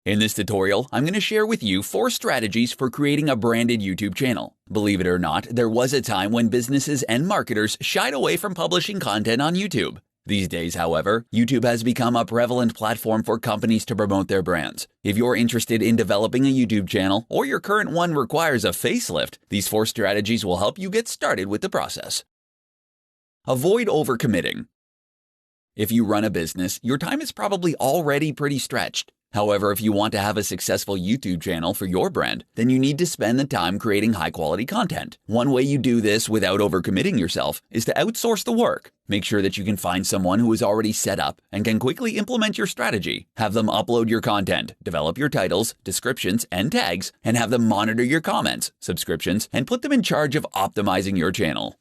In this tutorial, I'm going to share with you 4 strategies for creating a branded YouTube channel. Believe it or not, there was a time when businesses and marketers shied away from publishing content on YouTube. These days, however, YouTube has become a prevalent platform for companies to promote their brands. If you're interested in developing a YouTube channel, or your current one requires a facelift, these 4 strategies will help you get started with the process. Avoid overcommitting. If you run a business, your time is probably already pretty stretched. However, if you want to have a successful YouTube channel for your brand, then you need to spend the time creating high-quality content. One way you do this without overcommitting yourself is to outsource the work. Make sure that you can find someone who is already set up and can quickly implement your strategy. Have them upload your content, develop your titles, descriptions, and tags, and have them monitor your comments, subscriptions, and put them in charge of optimizing your channel.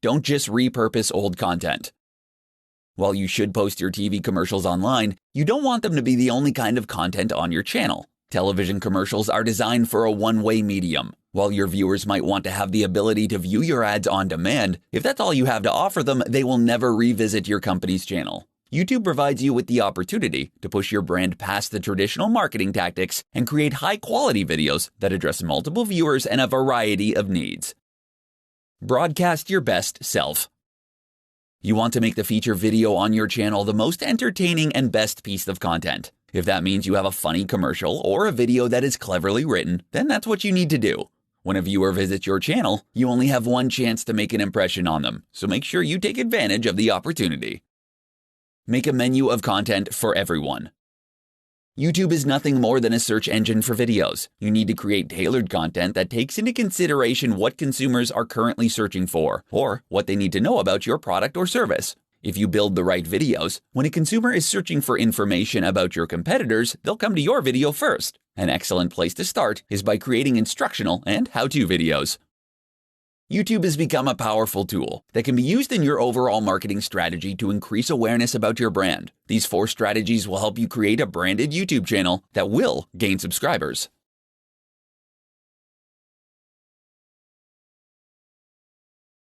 Don't just repurpose old content. While you should post your TV commercials online, you don't want them to be the only kind of content on your channel. Television commercials are designed for a one-way medium. While your viewers might want to have the ability to view your ads on demand, if that's all you have to offer them, they will never revisit your company's channel. YouTube provides you with the opportunity to push your brand past the traditional marketing tactics and create high-quality videos that address multiple viewers and a variety of needs. Broadcast your best self. You want to make the feature video on your channel the most entertaining and best piece of content. If that means you have a funny commercial or a video that is cleverly written, then that's what you need to do. When a viewer visits your channel, you only have one chance to make an impression on them, so make sure you take advantage of the opportunity. Make a menu of content for everyone. YouTube is nothing more than a search engine for videos. You need to create tailored content that takes into consideration what consumers are currently searching for, or what they need to know about your product or service. If you build the right videos, when a consumer is searching for information about your competitors, they'll come to your video first. An excellent place to start is by creating instructional and how-to videos. YouTube has become a powerful tool that can be used in your overall marketing strategy to increase awareness about your brand. These 4 strategies will help you create a branded YouTube channel that will gain subscribers.